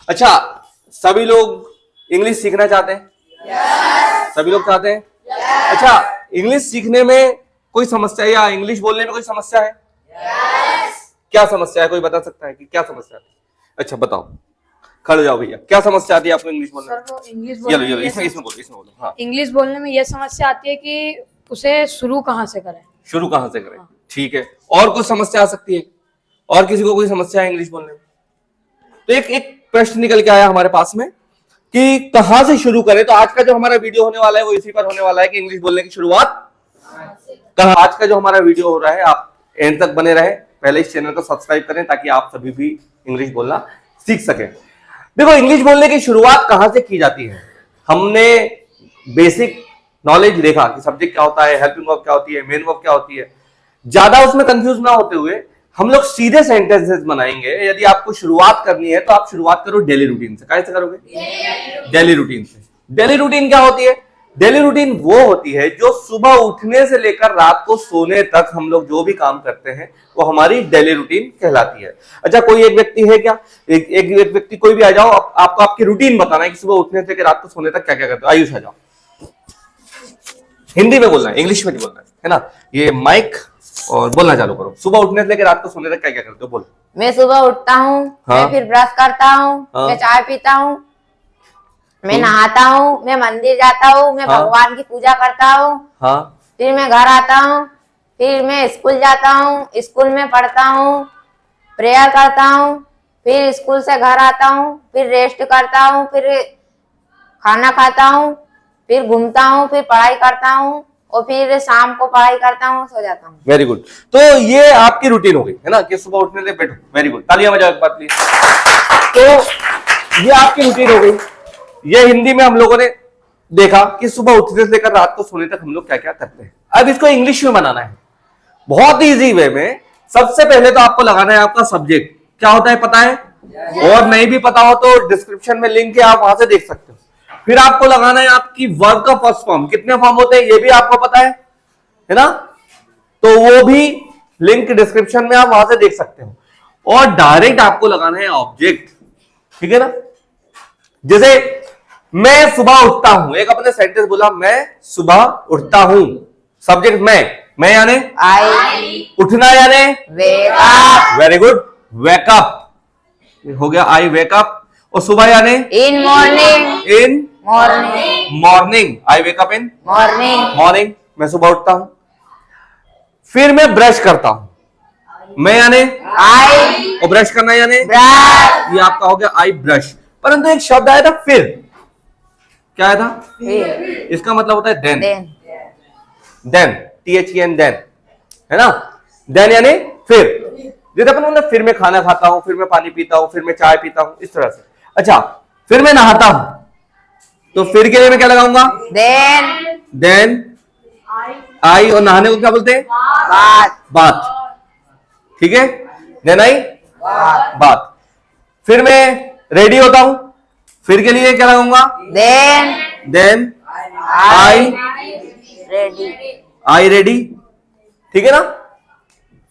अच्छा, सभी लोग इंग्लिश सीखना चाहते हैं? सभी लोग चाहते हैं? अच्छा, इंग्लिश सीखने में कोई समस्या या इंग्लिश बोलने में कोई समस्या है? क्या समस्या है? कोई बता सकता है कि क्या समस्या है? अच्छा बताओ, खड़े जाओ भैया, क्या समस्या आती है आपको इंग्लिश बोलने में? सर, वो इंग्लिश चलो बोलने में इसमें बोलो। हाँ, इंग्लिश बोलने में यह समस्या आती है कि उसे शुरू कहाँ से करें। शुरू कहाँ से करें? ठीक है, और कुछ समस्या आ सकती है? और किसी को कोई समस्या है इंग्लिश बोलने में? तो एक प्रश्न निकल के आया हमारे पास में कि कहां से शुरू करें। तो आज का जो हमारा वीडियो होने वाला है वो इसी पर होने वाला है कि इंग्लिश बोलने की शुरुआत कहां। आज का जो हमारा वीडियो हो रहा है, आप एंड तक बने रहे। पहले इस चैनल को सब्सक्राइब करें ताकि आप सभी भी इंग्लिश बोलना सीख सकें। देखो, इंग्लिश बोलने की शुरुआत कहां से की जाती है। हमने बेसिक नॉलेज देखा कि सब्जेक्ट क्या होता है, हेल्पिंग वर्ब क्या होती है, मेन वर्ब क्या होती है। ज्यादा उसमें कंफ्यूज ना होते हुए हम लोग सीधे सेंटेंसेस बनाएंगे। यदि आपको शुरुआत करनी है तो आप शुरुआत करो डेली रूटीन से। कैसे करोगे? डेली रूटीन से। डेली रूटीन क्या होती है? डेली रूटीन वो होती है जो सुबह उठने से लेकर रात को सोने तक हम लोग जो भी काम करते हैं वो हमारी डेली रूटीन कहलाती है। अच्छा, कोई एक व्यक्ति है क्या? एक व्यक्ति कोई भी आ जाओ, आपको आपकी रूटीन बताना है कि सुबह उठने से लेकर रात को सोने तक क्या क्या करते हो। आयुष आ जाओ। हिंदी में बोलना है, इंग्लिश में नहीं बोलना है ना। ये माइक और बोलना चालू करो। सुबह उठने से लेकर रात को सोने तक क्या क्या करते हो? बोलो। मैं सुबह उठता हूँ, हाँ? मैं फिर ब्रश करता हूँ, हाँ? मैं चाय पीता हूँ, मैं नहाता हूँ, मैं मंदिर जाता हूँ, मैं हाँ? भगवान की पूजा करता हूँ, हाँ? फिर मैं घर आता हूँ, फिर मैं स्कूल जाता हूँ, स्कूल में पढ़ता हूँ, प्रेयर करता हूँ, फिर स्कूल से घर आता हूँ, फिर रेस्ट करता हूँ, फिर खाना खाता हूँ, फिर घूमता हूँ, फिर पढ़ाई करता हूँ और फिर शाम को पढ़ाई करता हूँ, सो जाता हूँ। Very good. तो ये आपकी रूटीन हो गई है ना कि सुबह उठने से बैठो। वेरी गुड, तालियां बजाओ एक बार प्लीज। तो ये आपकी रूटीन हो गई। ये हिंदी में हम लोगों ने देखा कि सुबह उठने से लेकर रात को सोने तक हम लोग क्या क्या करते हैं। अब इसको इंग्लिश में बनाना है बहुत इजी वे में। सबसे पहले तो आपको लगाना है आपका सब्जेक्ट क्या होता है, पता है? और नहीं भी पता हो तो डिस्क्रिप्शन में लिंक है, आप वहां से देख सकते हो। फिर आपको लगाना है आपकी वर्ब का फर्स्ट फॉर्म। कितने फॉर्म होते हैं ये भी आपको पता है ना? तो वो भी लिंक डिस्क्रिप्शन में आप वहां से देख सकते हो। और डायरेक्ट आपको लगाना है ऑब्जेक्ट, ठीक है ना। जैसे मैं सुबह उठता हूं, एक अपने सेंटेंस बोला, मैं सुबह उठता हूं। सब्जेक्ट मैं यानी आई, उठना यानी wake up, very good, wake up हो गया। I wake up. और सुबह यानी in morning, in morning, morning. I wake up in morning, morning. मैं सुबह उठता हूं। फिर मैं ब्रश करता हूं। मैं यानी आई, और ब्रश करना यानी ब्रश, ये आपका हो गया आई ब्रश। परंतु एक शब्द आया था फिर। क्या आया था? फिर, इसका मतलब होता है then. Then, then, THEN, then, है ना। देन यानी फिर। जैसे अपन बोलते फिर मैं खाना खाता हूं, फिर मैं पानी पीता हूं, फिर मैं चाय पीता हूं, इस तरह से। अच्छा, फिर मैं नहाता हूं तो फिर के लिए मैं क्या लगाऊंगा? Then I. और नहाने को क्या बोलते हैं? बात। ठीक है, देन आई बात। फिर मैं रेडी होता हूं, फिर के लिए क्या लगाऊंगा? Then I ready, I ready. ठीक है ना।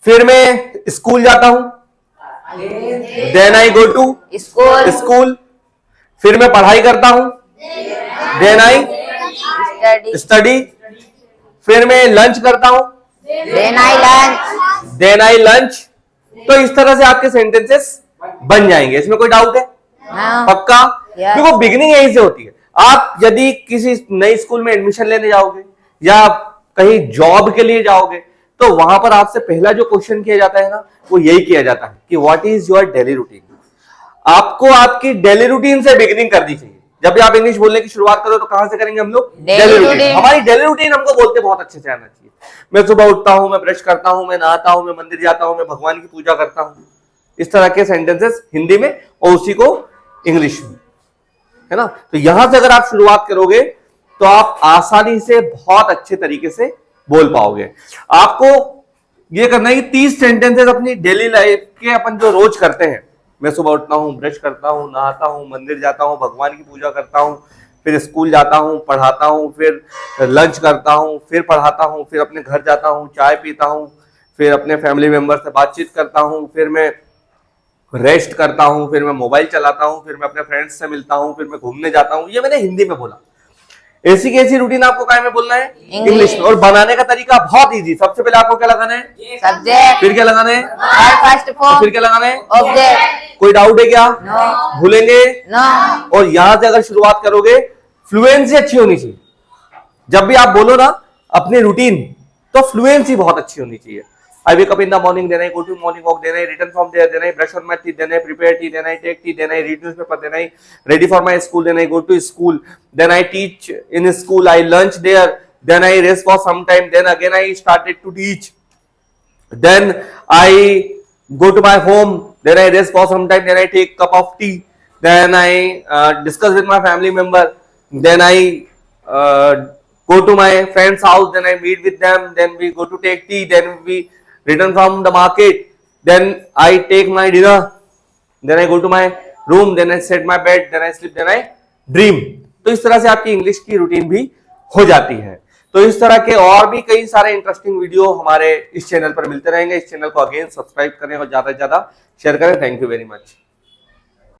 फिर मैं स्कूल जाता हूं, then I go to school, school. फिर मैं पढ़ाई करता हूं, देन आई स्टडी, स्टडी। फिर मैं लंच करता हूं, then I lunch, then I lunch. तो इस तरह से आपके सेंटेंसेस बन जाएंगे। इसमें कोई डाउट है? पक्का? Yes. देखो, बिगिनिंग यहीं से होती है। आप यदि किसी नई स्कूल में एडमिशन लेने जाओगे या कहीं जॉब के लिए जाओगे तो वहां पर आपसे पहला जो क्वेश्चन किया जाता है ना, वो यही किया जाता है कि what is your daily routine. आपको आपकी डेली रूटीन से बिगिनिंग करनी चाहिए। जब भी आप इंग्लिश बोलने की शुरुआत करो तो कहां से करेंगे हम लोग? Daily routine. हमारी डेली रूटीन हमको बोलते बहुत अच्छे से आना चाहिए। मैं सुबह उठता हूं, मैं ब्रश करता हूं, मैं नहाता हूं, मैं मंदिर जाता हूं, मैं भगवान की पूजा करता हूं। इस तरह के सेंटेंसेस हिंदी में और उसी को इंग्लिश में, है ना। तो यहां से अगर आप शुरुआत करोगे तो आप आसानी से बहुत अच्छे तरीके से बोल पाओगे। आपको ये करना है कि 30 सेंटेंसेस अपनी डेली लाइफ के अपन जो रोज करते हैं, मैं सुबह उठता हूं, ब्रश करता हूं, नहाता हूं, मंदिर जाता हूं, भगवान की पूजा करता हूं, फिर स्कूल जाता हूं, पढ़ाता हूं, फिर लंच करता हूं, फिर पढ़ाता हूं, फिर अपने घर जाता हूं, चाय पीता हूं, फिर अपने फैमिली मेंबर से बातचीत करता हूं, फिर मैं रेस्ट करता हूं, फिर मैं मोबाइल चलाता हूं, फिर मैं अपने फ्रेंड्स से मिलता हूं, फिर मैं घूमने जाता हूं। ये मैंने हिंदी में बोला। ऐसी कैसी रूटीन आपको काय में बोलना है? इंग्लिश में। और बनाने का तरीका बहुत इजी। सबसे पहले आपको क्या लगाना है? सब्जेक्ट, फिर क्या लगाना है? फर्स्ट फिर फॉर्म, क्या लगाना है? ऑब्जेक्ट। कोई डाउट है क्या? नो, भूलेंगे? नो। और यहां से अगर शुरुआत करोगे, फ्लुएंसी अच्छी होनी चाहिए। जब भी आप बोलो ना अपनी रूटीन, तो फ्लुएंसी बहुत अच्छी होनी चाहिए। I wake up in the morning देना है, गो टू मॉर्निंग वॉक देना है, रिटर्न फॉर्म देना है, ब्रश ऑन माय टीथ देना है, प्रिपेयर टी देना है, टेक टी देना है, रीड न्यूज़पेपर देना है, रेडी फॉर माय स्कूल देना है, go to school, then I teach in school, I lunch there, then I rest for some time, then again I started to teach, then I go to my home, then I rest for some time, then I take cup of tea, then I discuss with my family member, then I go to my friend's house, then I meet with them, then we go to take tea, then we return from the market, then I take my dinner, then I go to my room, then I set my bed, then I sleep, then I dream। तो इस तरह से आपकी English की routine भी हो जाती है। तो इस तरह के और भी कई सारे इंटरेस्टिंग वीडियो हमारे इस चैनल पर मिलते रहेंगे। इस चैनल को अगेन सब्सक्राइब करें और ज्यादा से ज्यादा शेयर करें। Thank you very much.